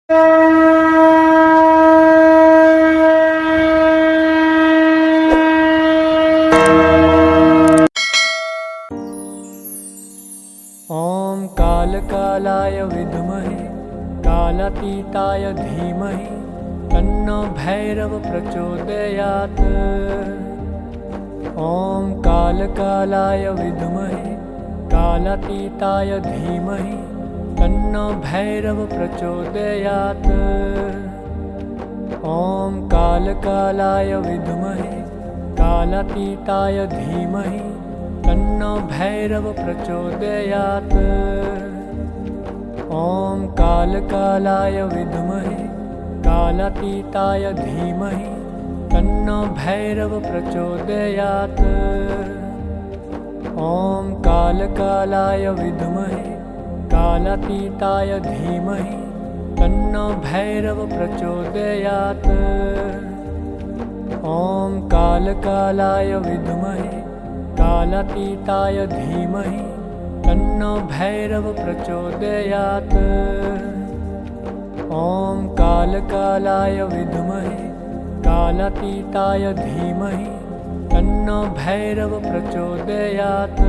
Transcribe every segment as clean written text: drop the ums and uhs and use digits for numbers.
ॐ कालकालाय विद्महे कालातीताय धीमहि तन्नो भैरव प्रचोदयात्। ॐ कालकालाय विद्महे कालातीताय धीमहि तन्नो भैरव प्रचोदयात्। ॐ कालकालाय विद्महे कालातीताय धीमहि तन्नो भैरव प्रचोदयात्। ॐ कालकालाय विद्महे कालातीताय धीमहि तन्नो भैरव प्रचोदयात्। ॐ कालकालाय विद्महे कालातीताय धीमहि तन्नो भैरव प्रचोदयात्। ॐ कालकालाय विद्महे कालातीताय धीमहि तन्नो भैरव प्रचोदयात्। ॐ कालकालाय विद्महे कालातीताय धीमहि तन्नो भैरव प्रचोदयात्।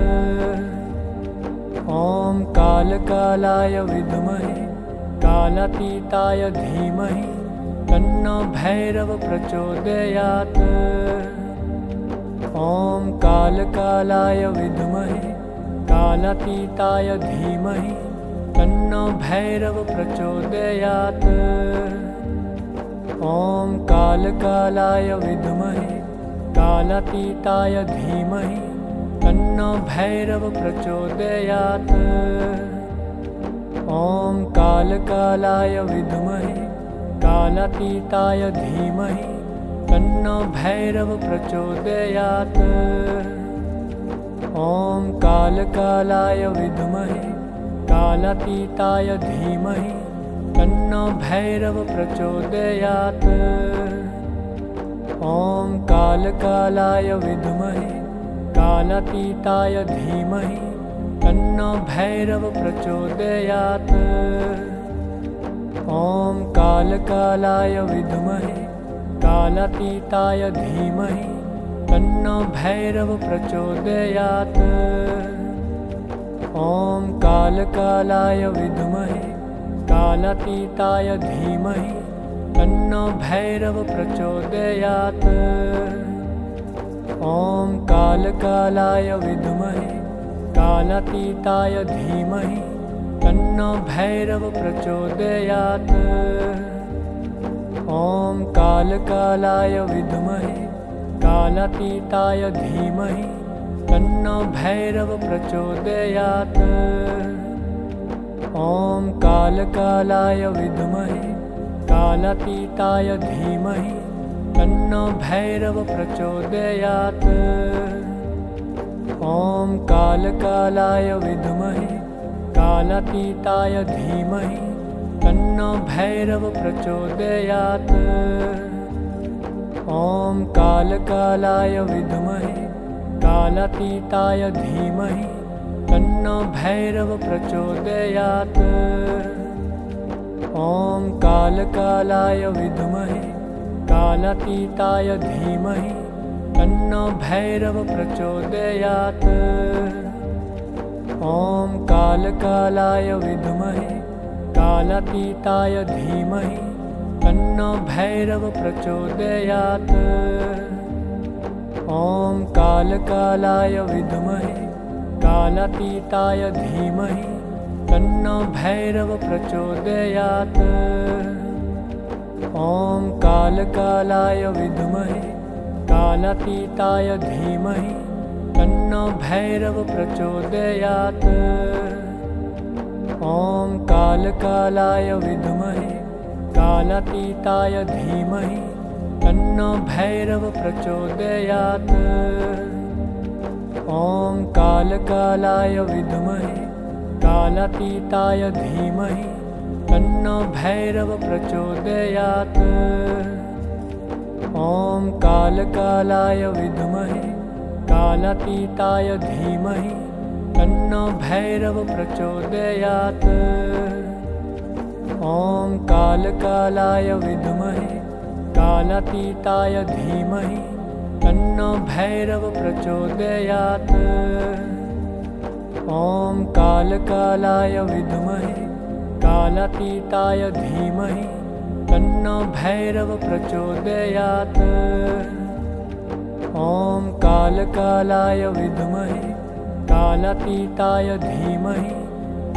ॐ कालकालाय विद्महे कालातीताय धीमहि तन्नो भैरव प्रचोदयात्। ॐ कालकालाय विद्महे कालातीताय धीमहि तन्नो भैरव प्रचोदयात्। ॐ कालकालाय विद्महे कालातीताय धीमहि तन्नो भैरव प्रचोदयात्। ॐ कालकालाय विद्महे कालातीताय धीमहि तन्नो भैरव प्रचोदयात्। ॐ कालकालाय विद्महे कालातीताय धीमहि तन्नो भैरव प्रचोदयात्। ॐ कालकालाय विद्महे कालातीताय धीमहि तन्नो भैरव प्रचोदयात्। ॐ कालकालाय विद्महे कालातीताय धीमहि तन्नो भैरव प्रचोदयात्। ॐ कालकालाय विद्महे कालातीताय धीमहि तन्नो भैरव प्रचोदयात्। ॐ कालकालाय विद्महे कालातीताय धीमहि तन्नो भैरव प्रचोदयात्। ॐ कालकालाय विद्महे कालातीताय धीमहि तन्नो भैरव प्रचोदयात्। ॐ कालकालाय विद्महे कालातीताय धीमहि तन्नो भैरव प्रचोदयात्। ॐ कालकालाय विद्महे कालातीताय धीमहि तन्नो भैरव प्रचोदयात्। ॐ कालकालाय विद्महे कालातीताय धीमहि तन्नो भैरव प्रचोदयात्। ॐ कालकालाय विद्महे कालातीताय धीमहि तन्नो भैरव प्रचोदयात्। ॐ कालकालाय विद्महे कालातीताय धीमहि तन्नो भैरव प्रचोदयात्। ॐ कालकालाय विद्महे कालातीताय धीमहि तन्नो भैरव प्रचोदयात्। ॐ कालकालाय विद्महे कालातीताय धीमहि तन्नो भैरव प्रचोदयात्। ॐ कालकालाय विद्महे कालातीताय धीमहि तन्नो भैरव प्रचोदयात्। ॐ कालकालाय विद्महे कालातीताय धीमहि तन्नो भैरव प्रचोदयात्। ॐ कालकालाय विद्महे कालातीताय धीमहि तन्नो भैरव प्रचोदयात्। ॐ कालकालाय विद्महे कालातीताय धीमहि तन्नो भैरव प्रचोदयात्। ॐ कालकालाय विद्महे कालातीताय धीमहि तन्नो भैरव प्रचोदयात्। ॐ कालकालाय विद्महे कालातीताय धीमहि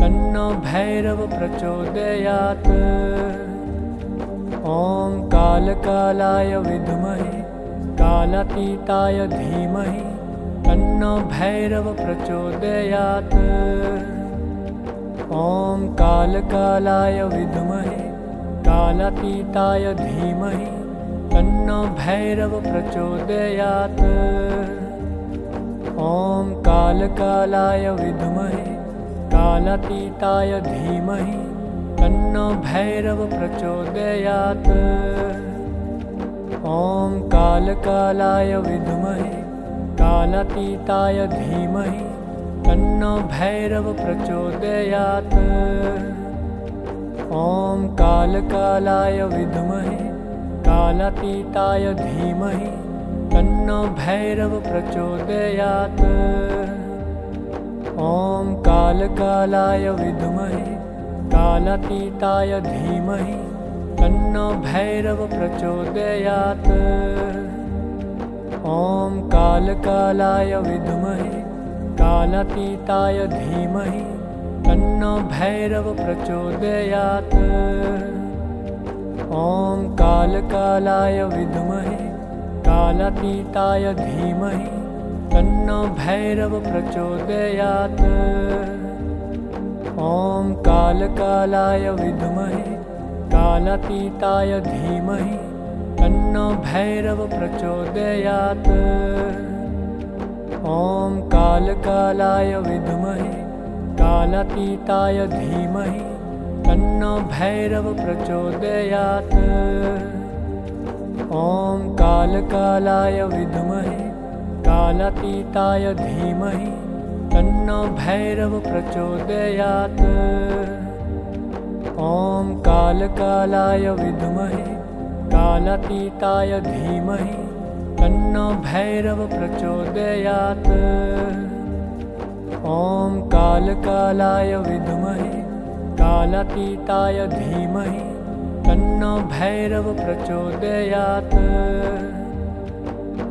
तन्नो भैरव प्रचोदयात्। ॐ कालकालाय विद्महे कालातीताय धीमहि तन्नो भैरव प्रचोदयात्। ॐ कालकालाय विद्महे कालातीताय धीमहि तन्नो भैरव प्रचोदयात्। ॐ कालकालाय विद्महे कालातीताय धीमहि तन्नो भैरव प्रचोदयात्। ॐ कालकालाय विद्महे कालातीताय धीमहि तन्नो भैरव प्रचोदयात्। ॐ कालकालाय विद्महे कालातीताय धीमहि तन्नो भैरव प्रचोदयात्। ॐ कालकालाय विद्महे कालातीताय धीमहि तन्नो भैरव प्रचोदयात्। ॐ कालकालाय विद्महे कालातीताय धीमहि तन्नो भैरव प्रचोदयात्। ॐ कालकालाय विद्महे कालातीताय धीमहि तन्नो भैरव प्रचोदयात्। ॐ कालकालाय विद्महे कालातीताय धीमहि तन्नो भैरव प्रचोदयात्। ॐ कालकालाय विद्महे कालातीताय धीमहि तन्नो भैरव प्रचोदयात्। ॐ कालकालाय विद्महे कालातीताय धीमहि तन्नो भैरव प्रचोदयात्। ॐ कालकालाय विद्महे कालातीताय धीमहि तन्नो भैरव प्रचोदयात्। ॐ कालकालाय विद्महे कालातीताय धीमहि तन्नो भैरव प्रचोदयात्।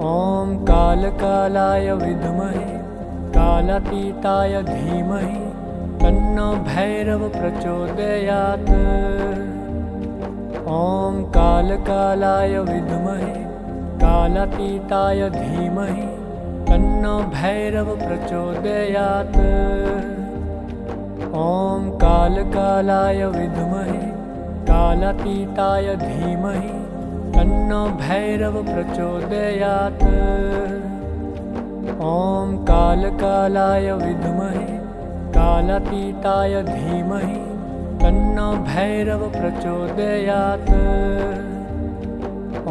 ॐ कालकालाय विद्महे कालातीताय धीमहि तन्नो भैरव प्रचोदयात्। ॐ कालकालाय विद्महे कालातीताय धीमहि तन्नो भैरव प्रचोदयात्। ॐ कालकालाय विद्महे कालातीताय धीमहि तन्नो भैरव प्रचोदयात्। ॐ कालकालाय विद्महे कालातीताय धीमहि तन्नो भैरव प्रचोदयात्।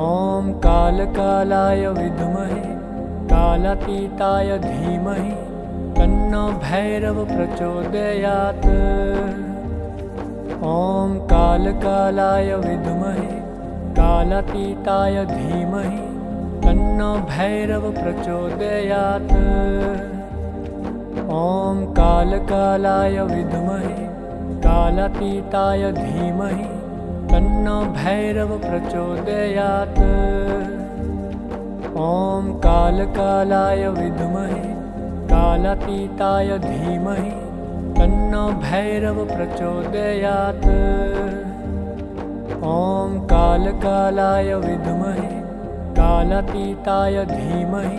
ॐ कालकालाय विद्महे कालातीताय धीमहि तन्नो भैरव प्रचोदयात्। ॐ कालकालाय विद्महे कालातीताय धीमहि तन्नो भैरव प्रचोदयात्। ॐ कालकालाय विद्महे कालातीताय धीमहि तन्नो भैरव प्रचोदयात्। ॐ कालकालाय विद्महे कालातीताय धीमहि तन्नो भैरव प्रचोदयात्। ॐ कालकालाय विद्महे कालातीताय धीमहि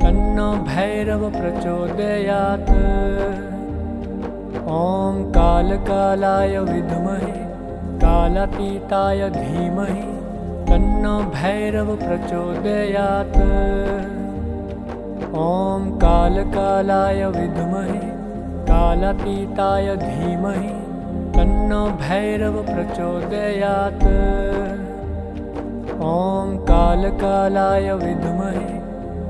तन्नो भैरव प्रचोदयात्। ॐ कालकालाय विद्महे कालातीताय धीमहि तन्नो भैरव प्रचोदयात्। ॐ कालकालाय विद्महे कालातीताय धीमहि तन्नो भैरव प्रचोदयात्। ॐ कालकालाय विद्महे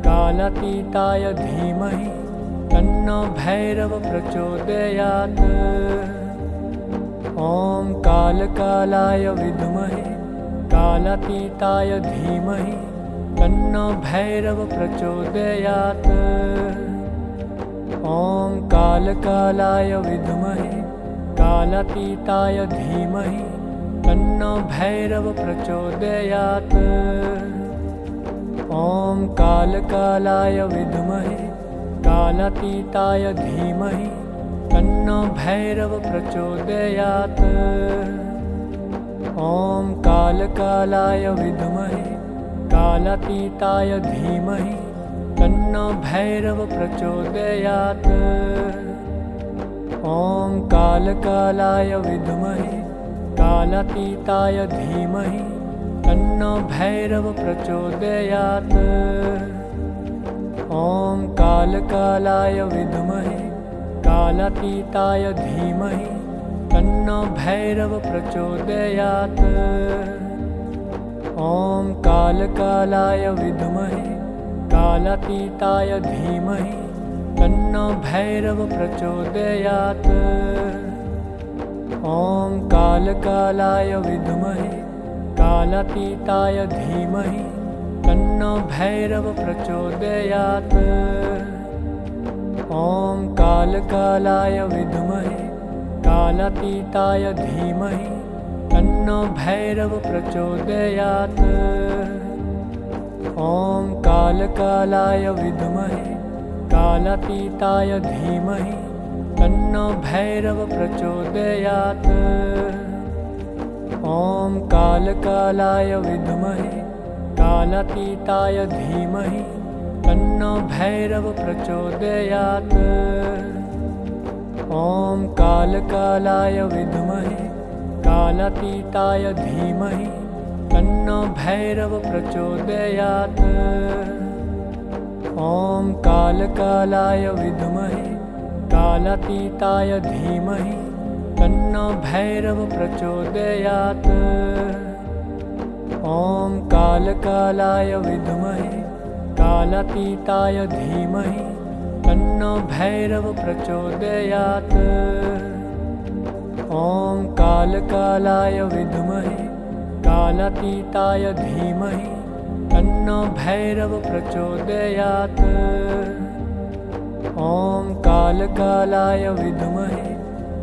कालातीताय धीमहि तन्नो भैरव प्रचोदयात्। ॐ कालकालाय विद्महे कालातीताय धीमहि तन्नो भैरव प्रचोदयात्। ॐ कालकालाय विद्महे कालातीताय धीमहि तन्नो भैरव प्रचोदयात्। ॐ कालकालाय विद्महे कालातीताय धीमहि तन्नो भैरव प्रचोदयात्। ॐ कालकालाय विद्महे कालातीताय धीमहि तन्नो भैरव प्रचोदयात्। ॐ कालकालाय विद्महे कालातीताय धीमहि तन्नो भैरव प्रचोदयात्। ॐ कालकालाय विद्महे कालातीताय धीमहि तन्नो भैरव प्रचोदयात्। ॐ कालकालाय विद्महे कालातीताय धीमहि तन्नो भैरव प्रचोदयात्। ॐ कालकालाय विद्महे कालातीताय धीमहि तन्नो भैरव प्रचोदयात्। ॐ कालकालाय विद्महे कालातीताय धीमहि तन्नो भैरव प्रचोदयात्। ॐ कालकालाय विद्महे कालातीताय धीमहि तन्नो भैरव प्रचोदयात्। ॐ कालकालाय विद्महे कालातीताय धीमहि तन्नो भैरव प्रचोदयात्। ॐ कालकालाय विद्महे कालातीताय धीमहि तन्नो भैरव प्रचोदयात्। ॐ कालकालाय विद्महे कालातीताय धीमहि तन्नो भैरव प्रचोदयात्। ॐ कालकालाय विद्महे कालातीताय धीमहि तन्नो भैरव प्रचोदयात्। ॐ कालकालाय विद्महे कालातीताय धीमहि तन्नो भैरव प्रचोदयात्। ॐ कालकालाय विद्महे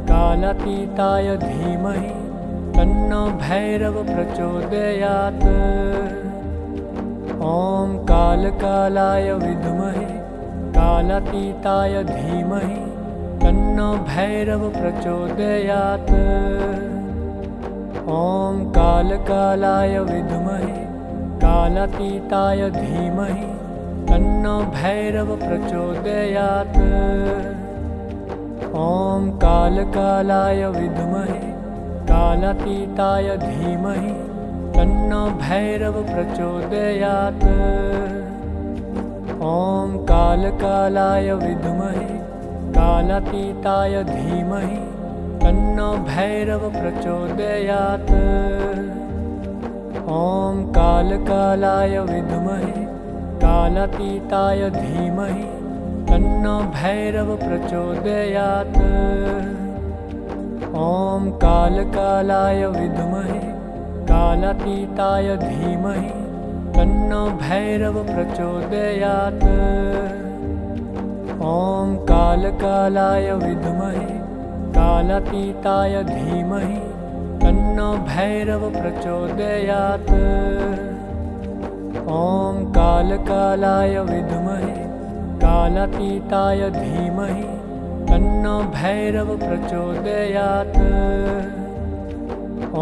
कालातीताय धीमहि तन्नो भैरव प्रचोदयात्। ॐ कालकालाय विद्महे कालातीताय धीमहि तन्नो भैरव प्रचोदयात्। ॐ कालकालाय विद्महे कालातीताय धीमहि तन्नो भैरव प्रचोदयात्। ॐ कालकालाय विद्महे कालातीताय धीमहि तन्नो भैरव प्रचोदयात्। ॐ कालकालाय विद्महे कालातीताय धीमहि तन्नो भैरव प्रचोदयात्। ॐ कालकालाय विद्महे कालातीताय धीमहि तन्नो भैरव प्रचोदयात्। ॐ कालकालाय विद्महे कालातीताय धीमहि तन्नो भैरव प्रचोदयात्। ॐ कालकालाय विद्महे कालातीताय धीमहि तन्नो भैरव प्रचोदयात्। ॐ कालकालाय विद्महे कालातीताय धीमहि तन्नो भैरव प्रचोदयात्।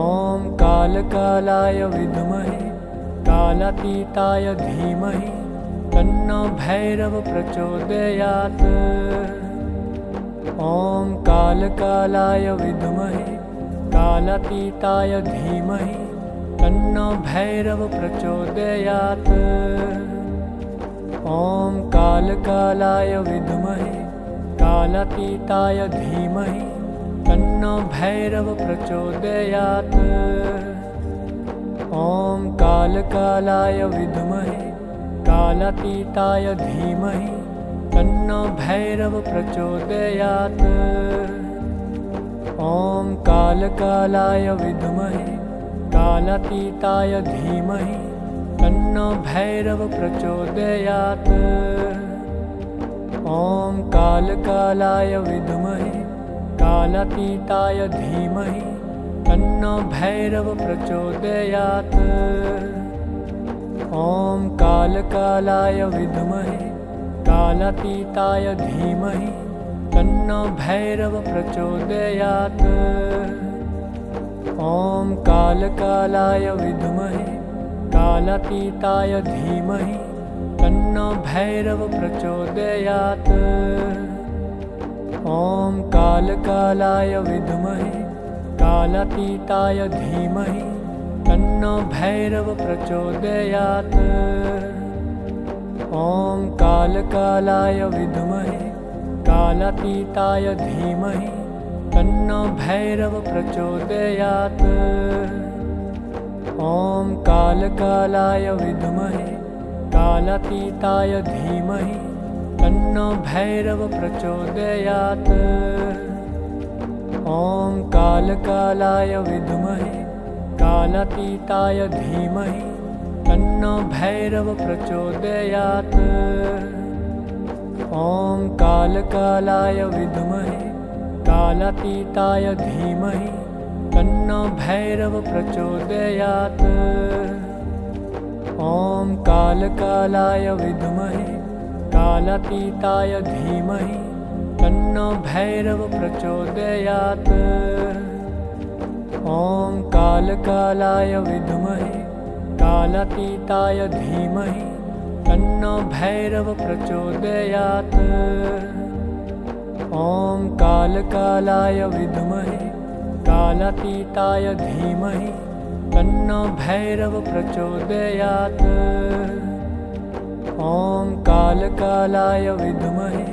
ॐ कालकालाय विद्महे कालातीताय धीमहि तन्नो भैरव प्रचोदयात्। ॐ कालकालाय विद्महे कालातीताय धीमहि तन्नो भैरव प्रचोदयात्। ॐ कालकालाय विद्महे कालातीताय धीमहि तन्नो भैरव प्रचोदयात्। ॐ कालकालाय विद्महे कालातीताय धीमहि तन्नो भैरव प्रचोदयात्। ॐ कालकालाय विद्महे कालातीताय धीमहि तन्नो भैरव प्रचोदयात्। ॐ कालकालाय विद्महे कालातीताय धीमहि तन्नो भैरव प्रचोदयात्। ॐ कालकालाय विद्महे कालातीताय धीमहि तन्नो भैरव प्रचोदयात्। ॐ कालकालाय विद्महे कालातीताय धीमहि तन्नो भैरव प्रचोदयात्। ॐ कालकालाय विद्महे कालातीताय धीमहि तन्नो भैरव प्रचोदयात्। ॐ कालकालाय विद्महे कालातीताय धीमहि तन्नो भैरव प्रचोदयात्। ॐ कालकालाय विद्महे कालातीताय धीमहि तन्नो भैरव प्रचोदयात्। ॐ कालकालाय विद्महे कालातीताय धीमहि तन्नो भैरव प्रचोदयात्। ॐ कालकालाय विद्महे कालातीताय धीमहि तन्नो भैरव प्रचोदयात्। ॐ कालकालाय विद्महे कालातीताय धीमहि तन्नो भैरव प्रचोदयात्। ॐ कालकालाय विद्महे कालातीताय धीमहि तन्नो भैरव प्रचोदयात्। ॐ कालकालाय विद्महे कालातीताय धीमहि तन्नो भैरव प्रचोदयात्। ॐ कालकालाय विद्महे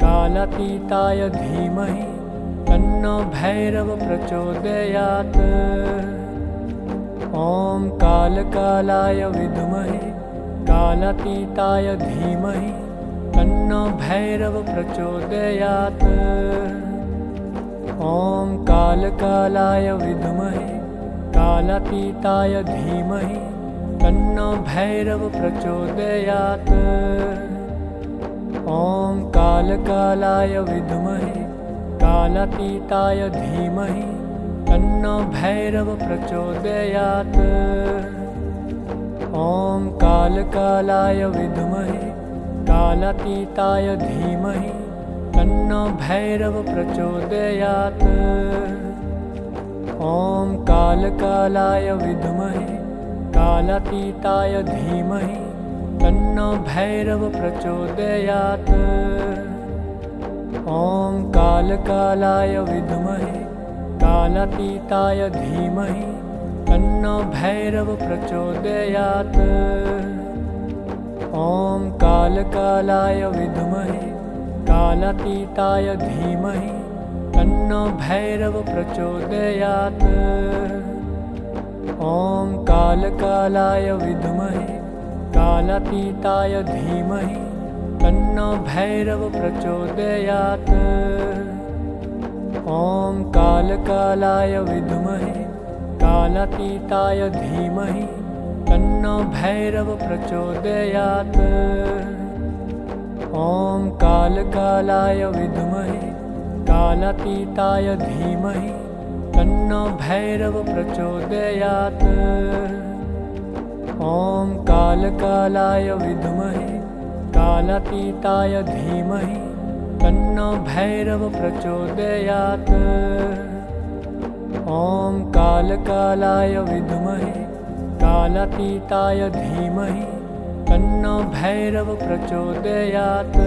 कालातीताय धीमहि तन्नो भैरव प्रचोदयात्। ॐ कालकालाय विद्महे कालातीताय धीमहि तन्नो भैरव प्रचोदयात्। ॐ कालकालाय विद्महे कालातीताय धीमहि तन्नो भैरव प्रचोदयात्। ॐ कालकालाय विद्महे कालातीताय धीमहि तन्नो भैरव प्रचोदयात्। ॐ कालकालाय विद्महे कालातीताय धीमहि तन्नो भैरव प्रचोदयात्। ॐ कालकालाय विद्महे कालातीताय धीमहि तन्नो भैरव प्रचोदयात्। ॐ कालकालाय विद्महे कालातीताय धीमहि तन्नो भैरव प्रचोदयात्। ॐ कालकालाय विद्महे कालातीताय धीमहि तन्नो भैरव प्रचोदयात्। ॐ कालकालाय विद्महे कालातीताय धीमहि तन्नो भैरव प्रचोदयात्। ॐ कालकालाय विद्महे कालातीताय धीमहि तन्नो भैरव प्रचोदयात्। ॐ कालकालाय विद्महे कालातीताय धीमहि तन्नो भैरव प्रचोदयात्। ॐ कालकालाय विद्महे कालातीताय धीमहि तन्नो भैरव प्रचोदयात्। ॐ कालकालाय विद्महे कालातीताय धीमहि तन्नो भैरव प्रचोदयात्।